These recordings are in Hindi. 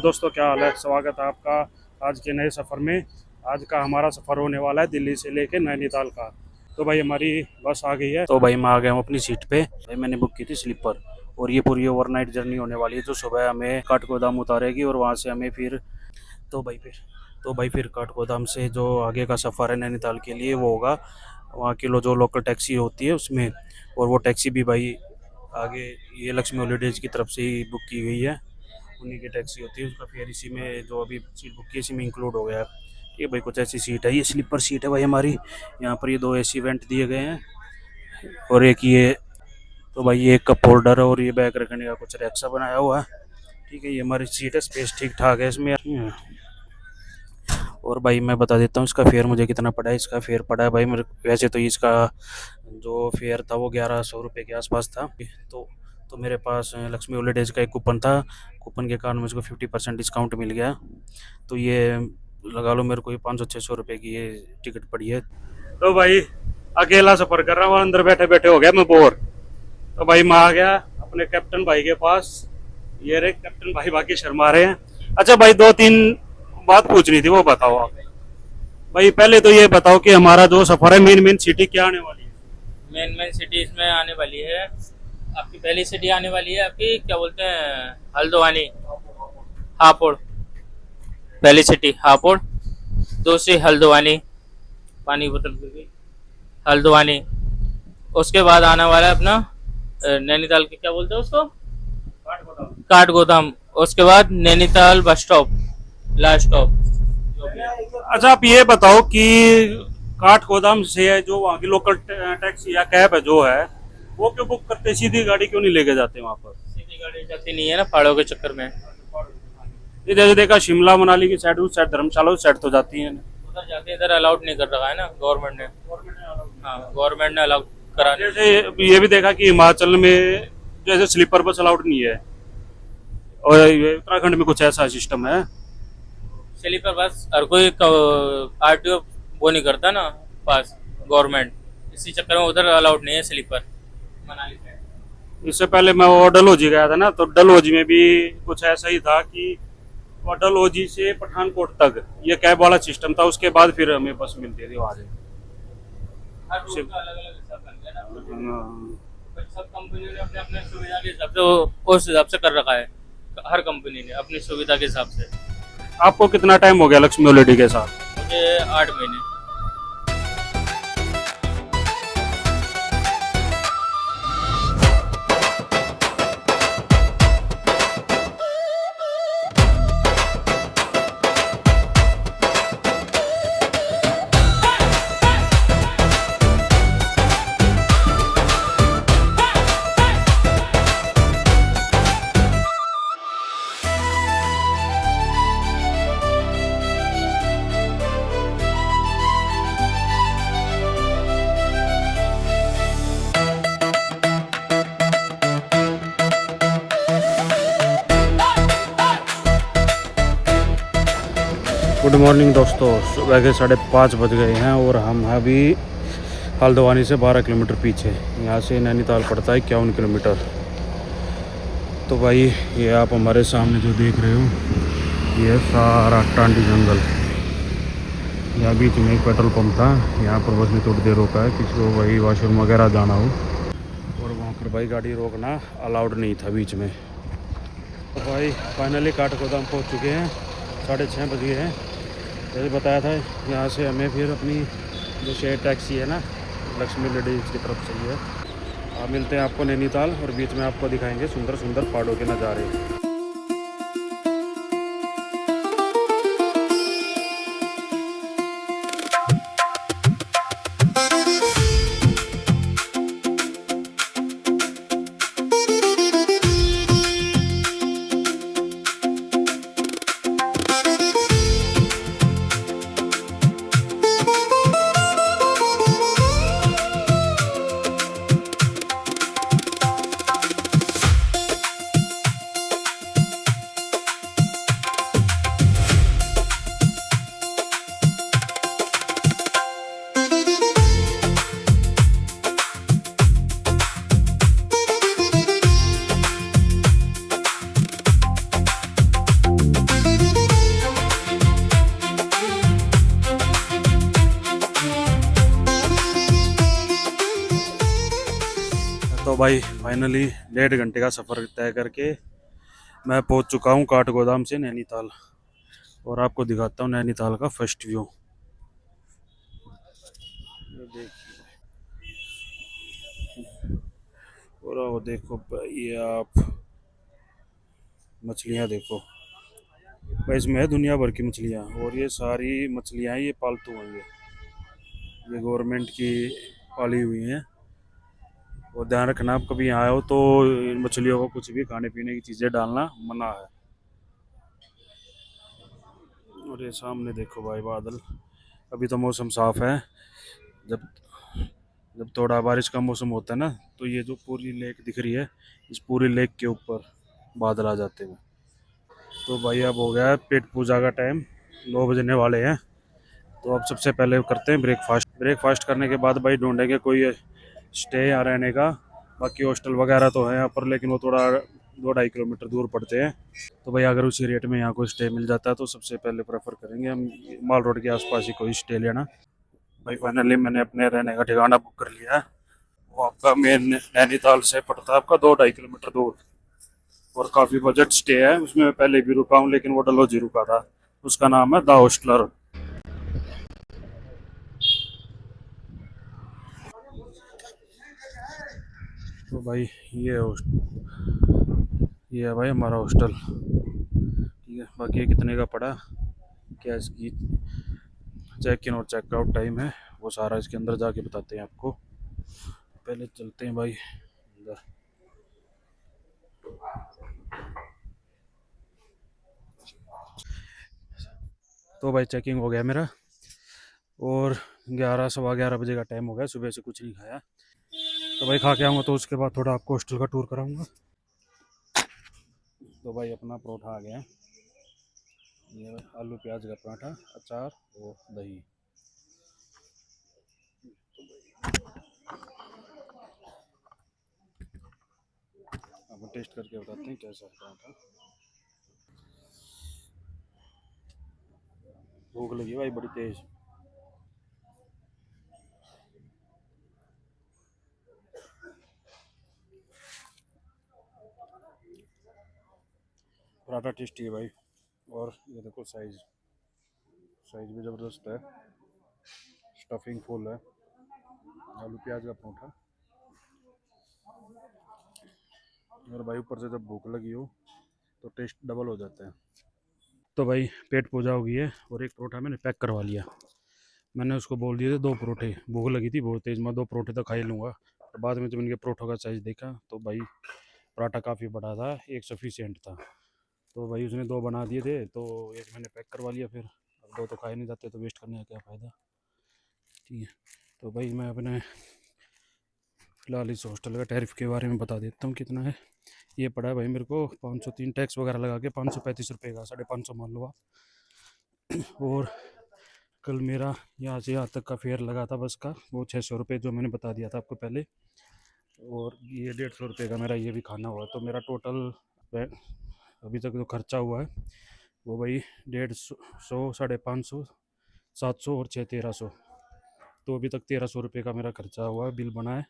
दोस्तों, क्या हाल है। स्वागत है आपका आज के नए सफ़र में। आज का हमारा सफ़र होने वाला है दिल्ली से लेके नैनीताल का। तो भाई हमारी बस आ गई है। तो भाई मैं आ गया हूँ अपनी सीट पे। भाई मैंने बुक की थी स्लीपर और ये पूरी ओवरनाइट जर्नी होने वाली है, जो सुबह हमें काठगोदाम उतारेगी और वहाँ से हमें फिर तो भाई फिर काठगोदाम से जो आगे का सफ़र है नैनीताल के लिए वो होगा वहाँ की जो लोकल टैक्सी होती है उसमें। और वो टैक्सी भी भाई आगे ये लक्ष्मी हॉलीडेज की तरफ से ही बुक की हुई है, उन्हीं की टैक्सी होती है। उसका फेयर इसी में जो अभी सीट बुक की इसी में इंक्लूड हो गया है। ये भाई कुछ ऐसी सीट है, ये स्लीपर सीट है भाई हमारी। यहाँ पर ये दो एसी वेंट दिए गए हैं और एक ये तो भाई ये एक कप होल्डर है और ये बैग रखने का कुछ रैक सा बनाया हुआ है। ठीक है, ये हमारी सीट है, स्पेस ठीक ठाक है इसमें। और भाई मैं बता देता हूँ इसका फेयर मुझे कितना पड़ा है। इसका फेयर पड़ा है भाई मेरे, वैसे तो इसका जो फेयर था वो 1100 रुपये के आसपास था। तो मेरे पास लक्ष्मी हॉलीडेज का एक कूपन था, कूपन के कारण मुझको 50% डिस्काउंट मिल गया। तो ये लगा लो मेरे को ये 500-600 रुपये की ये टिकट पड़ी है। तो भाई अकेला सफ़र कर रहा हूँ, अंदर बैठे बैठे हो गया मैं बोर। तो भाई मैं आ गया अपने कैप्टन भाई के पास। ये रे कैप्टन भाई बाकी शर्मा रहे हैं। अच्छा भाई, दो तीन बात पूछनी थी, वो बताओ आप। भाई पहले तो ये बताओ कि हमारा जो सफर है मेन सिटी क्या आने वाली है। मेन सिटी इसमें आने वाली है आपकी, पहली सिटी आने वाली है आपकी, क्या बोलते हैं, हल्द्वानी, हापुड़। पहली सिटी हापुड़, दूसरी हल्द्वानी, पानी बोतल गिर गई, हल्द्वानी। उसके बाद आने वाला है अपना नैनीताल के, क्या बोलते हैं उसको, काठगोदाम। उसके बाद Nainital bus stop, last stop. अच्छा आप ये बताओ कि काठगोदाम से जो वहाँ की लोकल टैक्सी या कैब है जो है वो क्यों बुक करते, सीधी गाड़ी क्यों नहीं लेके जाते वहाँ पर। सीधी गाड़ी जाती नहीं है ना पहाड़ों के चक्कर में। इधर देखा शिमला मनाली की साइड, उस साइड धर्मशाला उस साइड तो जाती है। उधर जाके इधर अलाउड नहीं कर रखा है ना गवर्नमेंट ने। हाँ, गवर्नमेंट ने अलाउड करा। जैसे ये भी देखा कि हिमाचल में जैसे स्लीपर बस अलाउड नहीं है और उत्तराखंड में कुछ ऐसा सिस्टम है। स्लीपर बस हर कोई आरटीओ वो नहीं करता ना पास, गवर्नमेंट, इसी चक्कर में उधर अलाउड नहीं है स्लीपर मनाली से। इससे पहले मैं वो डलहौजी गया था ना, तो डलहौजी में भी कुछ ऐसा ही था कि वो डलहौजी से पठानकोट तक ये कैब वाला सिस्टम था। उसके बाद फिर हमें बस मिलती थी वहाँ से। हर रूट का अलग अलग हिसाब बन गया ना। हाँ। सब कंपनी ने अपने अपने सुविधा के हिसाब से उस हिसाब से कर रखा है, हर कंपनी ने अपनी सुविधा के हिसाब से। आपको कितना टाइम हो गया लक्ष्मी हॉलीडे के साथ। मुझे 8 महीने। गुड मॉर्निंग दोस्तों, सुबह के 5:30 बज गए हैं और हम अभी हल्द्वानी से 12 किलोमीटर पीछे। यहाँ से नैनीताल पड़ता है 51 किलोमीटर। तो भाई ये आप हमारे सामने जो देख रहे हो ये सारा टांडी जंगल। यहाँ बीच में एक पेट्रोल पंप था, यहाँ पर बस में थोड़ी देर रोका है किसी को वही वॉशरूम वगैरह जाना हो, और वहाँ पर भाई गाड़ी रोकना अलाउड नहीं था बीच में। तो भाई फाइनली काठगोदाम पहुँच चुके हैं, 6:30 बज गए हैं। जैसे बताया था यहाँ से हमें फिर अपनी जो शेयर टैक्सी है ना लक्ष्मी लेडीज की तरफ से ही है। आप मिलते हैं आपको नैनीताल और बीच में आपको दिखाएंगे सुंदर सुंदर पहाड़ों के नज़ारे। भाई फाइनली 1.5 घंटे का सफ़र तय करके मैं पहुंच चुका हूं काठगोदाम से नैनीताल। और आपको दिखाता हूं नैनीताल का फर्स्ट व्यू। ये देखिए, और वो देखो भाई, ये आप मछलियां देखो भाई, इसमें है दुनिया भर की मछलियां। और ये सारी मछलियां ये पालतू हैं, ये गवर्नमेंट की पाली हुई हैं। और ध्यान रखना, आप कभी यहाँ आओ तो इन मछलियों को कुछ भी खाने पीने की चीज़ें डालना मना है। और ये सामने देखो भाई बादल, अभी तो मौसम साफ है। जब जब थोड़ा बारिश का मौसम होता है ना, तो ये जो पूरी लेक दिख रही है, इस पूरी लेक के ऊपर बादल आ जाते हैं। तो भाई अब हो गया है पेट पूजा का टाइम, 9 बजने वाले हैं। तो अब सबसे पहले करते हैं ब्रेकफास्ट। ब्रेकफास्ट करने के बाद भाई ढूंढेंगे कोई स्टे यहाँ रहने का। बाकी हॉस्टल वगैरह तो है यहाँ पर, लेकिन वो थोड़ा 2-2.5 किलोमीटर दूर पड़ते हैं। तो भाई अगर उसी रेट में यहाँ कोई स्टे मिल जाता है तो सबसे पहले प्रेफर करेंगे हम माल रोड के आसपास ही कोई स्टे लेना। भाई फाइनली मैंने अपने रहने का ठिकाना बुक कर लिया है। वो आपका मेन नैनीताल से पड़ता है आपका 2-2.5 किलोमीटर दूर। और काफ़ी बजट स्टे है उसमें, मैं पहले भी रुका हूँ लेकिन वो डलहौजी रुका था। उसका नाम है द हॉस्टलर। तो भाई ये ये है भाई हमारा हॉस्टल। ठीक है, बाकी ये कितने का पड़ा, क्या इसकी चेक इन और चेकआउट टाइम है, वो सारा इसके अंदर जाके बताते हैं आपको। पहले चलते हैं भाई अंदर। तो भाई चेकिंग हो गया मेरा, और 11 सवा 11 बजे का टाइम हो गया, सुबह से कुछ नहीं खाया। तो भाई खा के आऊँगा तो उसके बाद थोड़ा आपको हॉस्टल का टूर कराऊँगा। तो भाई अपना परोठा आ गया, ये आलू प्याज का पराठा, अचार और दही। आपको टेस्ट करके बताते हैं कैसा है पराठा। भूख लगी भाई बड़ी तेज। पराठा टेस्टी है भाई। और ये देखो साइज़, साइज़ भी ज़बरदस्त है, स्टफिंग फुल है। आलू प्याज का पराठा। और भाई ऊपर से जब भूख लगी हो तो टेस्ट डबल हो जाता है। तो भाई पेट पूजा हो गई है, और एक परोठा मैंने पैक करवा लिया। मैंने उसको बोल दिए थे 2 परोठे, भूख लगी थी बहुत तेज़, मैं 2 परोठे तो खा ही लूँगा। और बाद में जब इनके परोठों का साइज़ देखा तो भाई पराठा काफ़ी बड़ा था, एक सफिशियंट था। तो भाई उसने 2 बना दिए थे, तो एक मैंने पैक करवा लिया। फिर अब 2 तो खाए नहीं जाते, तो वेस्ट करने का क्या फ़ायदा। ठीक है, तो भाई मैं अपने फ़िलहाल इस हॉस्टल का टैरिफ के बारे में बता देता हूँ कितना है। ये पड़ा है भाई मेरे को 503, टैक्स वगैरह लगा के 535 रुपये का, 550 मान लो आप। और कल मेरा यहाँ से यहाँ तक का फेयर लगा था बस का, वो 600 रुपये जो मैंने बता दिया था आपको पहले। और ये 150 रुपये का मेरा ये भी खाना हुआ, तो मेरा टोटल अभी तक जो खर्चा हुआ है वो भाई 150, 550, 700 और 1300। तो अभी तक 1300 रुपये का मेरा खर्चा हुआ है, बिल बना है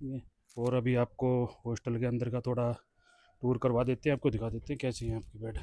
ये। और अभी आपको हॉस्टल के अंदर का थोड़ा टूर करवा देते हैं, आपको दिखा देते हैं कैसे हैं आपकी बेड।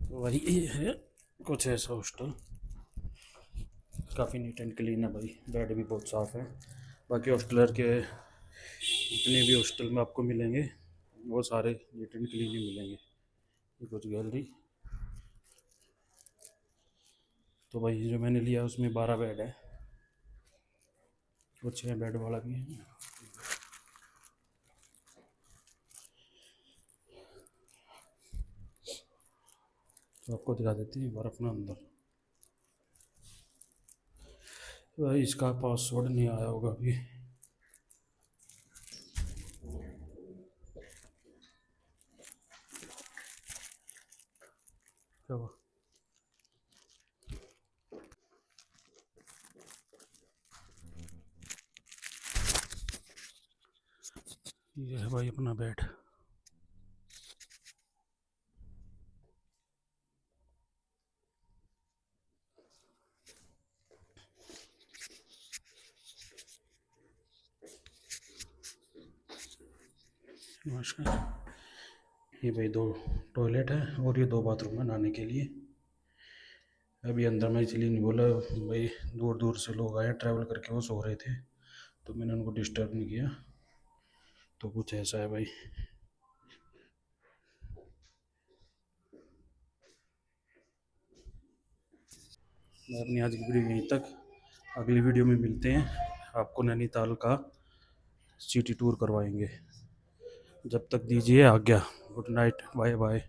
तो भाई ये है कुछ ऐसा हॉस्टल, काफ़ी नीट एंड क्लीन है भाई, बेड भी बहुत साफ़ है। बाकी हॉस्टलर के जितने भी हॉस्टल में आपको मिलेंगे वो सारे नीट एंड क्लीन ही मिलेंगे। ये कुछ गैलरी। तो भाई जो मैंने लिया उसमें 12 बेड है, वो 6 बेड वाला भी है। तो आपको दिखा देते हैं एक बार अपना अंदर। तो भाई इसका पासवर्ड नहीं आया होगा अभी। क्या हुआ? ये है भाई अपना बेड। नमस्कार। ये भाई 2 टॉयलेट है और ये 2 बाथरूम है नहाने के लिए। अभी अंदर में इसलिए नहीं बोला भाई, दूर दूर से लोग आए ट्रैवल करके, वो सो रहे थे तो मैंने उनको डिस्टर्ब नहीं किया। तो कुछ ऐसा है भाई। मैं अपनी आज की वीडियो यहीं तक, अगली वीडियो में मिलते हैं। आपको नैनीताल का सिटी टूर करवाएंगे। जब तक दीजिए आज्ञा। Good night, bye bye.